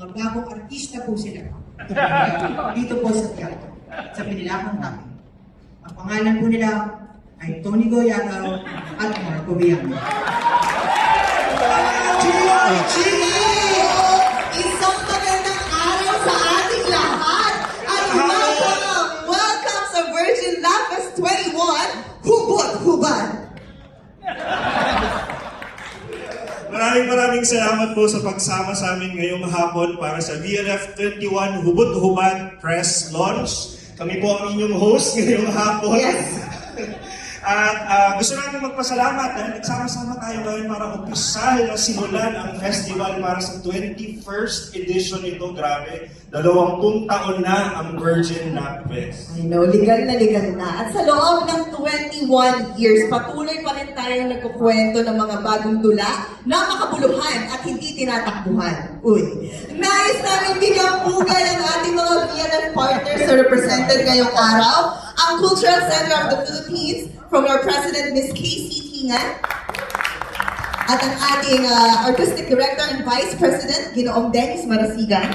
Mga bagong artista po sila. Dito po sa teatro, sa Pinilakang namin. Ang pangalan po nila ay Tony Goyataw at Marco Villanueva. Isang magandang araw sa ating lahat! At welcome sa Virgin Lapis 21, Hubot-Hubad! Maraming salamat po sa pagsama sa amin ngayong hapon para sa VLF 21 Hubot-Hubad Press Launch. Kami po ang inyong host ngayong hapon. Yes. At gusto namin magpasalamat dahil nagsama-sama tayo ngayon para umpisal na simulan ang festival para sa 21st edition ito. Grabe, 20 taon na ang Virgin Lapis. I know, legal na. At sa loob ng 21 years, patuloy pa rin tayong nagkukwento ng mga bagong tula na makabuluhan at hindi tinatakbuhan. Uy! Nais namin bigyang pugay ang ating mga VLF partners na represented ngayong araw, ang Cultural Center of the Philippines, from our President, Ms. Casey Tingan, at ang ating Artistic Director and Vice President, Ginoong Dennis Marasigan.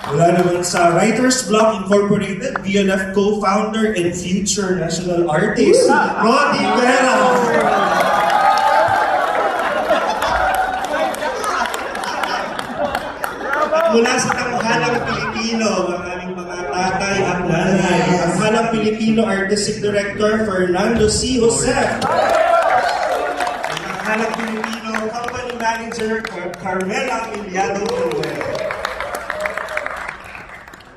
Mula naman sa Writers Block Incorporated, VLF co-founder and future national artist, Rodi Vera. At mula sa Tanghalang Pilipino, ang aming mga tatay at nanay, Tanghalang Pilipino Artistic Director, Fernando C. Jose. Ang Tanghalang Pilipino Company Manager, Carmela Miliado Manuel.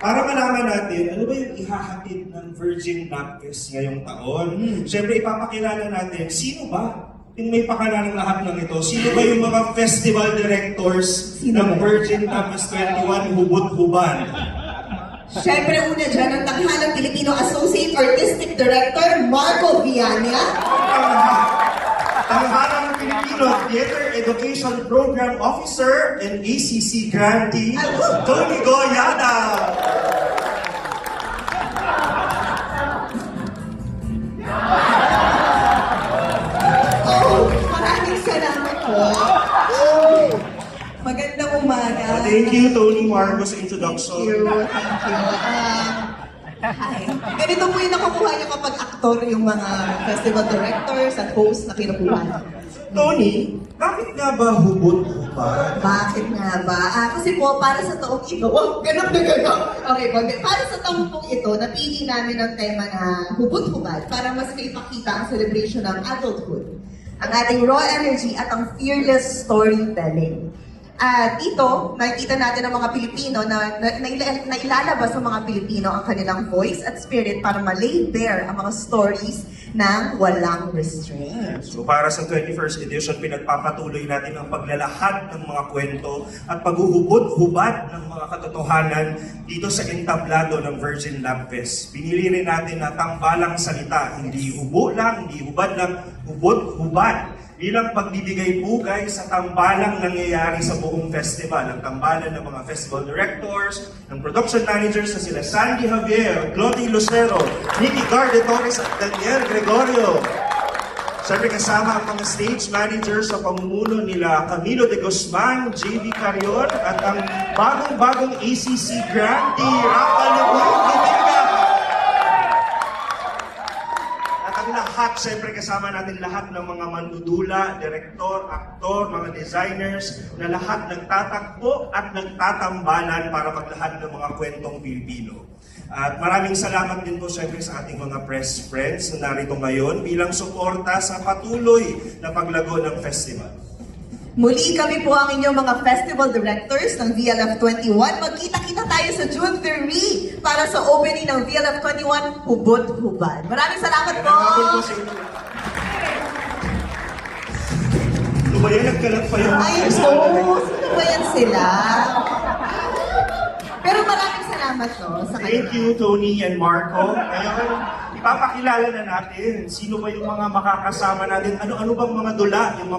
Para malaman natin, ano ba yung ihahatid ng Virgin Lapis ngayong taon? Siyempre, ipapakilala natin, sino ba yung may pakala ng lahat ng ito? Sino ba yung mga festival directors ng Virgin Lapis 21 Hubot-Hubad? Siyempre, una dyan, ang Tanghalang Pilipino Associate Artistic Director, Marco Villanueva. Tanghalang Pilipino Theater Education Program Officer and ACC grantee, Tony Goyada. Maraming salamat po. Magandang umaga. Thank you, Tony Marco, sa introduction. Thank you. Hi. Ganito po yung nakukuha niyo kapag aktor yung mga festival directors at hosts na kinukuha. Tony, bakit nga ba hubot-hubad? Bakit nga ba? Kasi po, para sa taong ito, ganun na ganun. Okay po, para sa taong pong ito, napili namin ang tema na hubot-hubad para mas maipakita ang celebration ng adulthood, ang ating raw energy at ang fearless storytelling. At ito, nakikita natin ang mga Pilipino na ilalabas ng mga Pilipino ang kanilang voice at spirit para ma-lay bare ang mga stories ng walang restraint. So para sa 21st edition, pinagpapatuloy natin ang paglalahad ng mga kwento at paghuhubot-hubad ng mga katotohanan dito sa entablado ng Virgin Lapis. Pinili rin natin na tambalang salita, hindi hubo lang, hindi hubad lang, hubot-hubad. Bilang pagbibigay pugay sa tambalang nangyayari sa buong festival. Ang tambalan ng mga festival directors, ng production managers na sila Sandy Javier, Clody Lucero, Nicky Garde Torres at Daniel Gregorio. Siyempre kasama ang mga stage managers sa pamumuno nila Camilo de Guzman, JV Carrion at ang bagong-bagong ACC grantee, Rafa Lebuy. Lahat, siyempre kasama natin lahat ng mga mandudula, direktor, aktor, mga designers, na lahat nagtatakbo at nagtatambalan para maglahad ng mga kwentong Pilipino. At maraming salamat din po siyempre sa ating mga press friends na narito ngayon bilang suporta sa patuloy na paglago ng festival. Muli kami po ang inyong mga festival directors ng VLF 21. Magkita-kita tayo sa June 3 para sa opening ng VLF 21 Hubot-Hubad. Maraming salamat po! Ano ba yan? Nagkalat pa yung Ay, sino ba yan sila? Pero maraming salamat sa kanila. Thank you, Tony and Marco. Ngayon, ipapakilala na natin sino ba yung mga makakasama natin. Ano-ano bang mga dula yung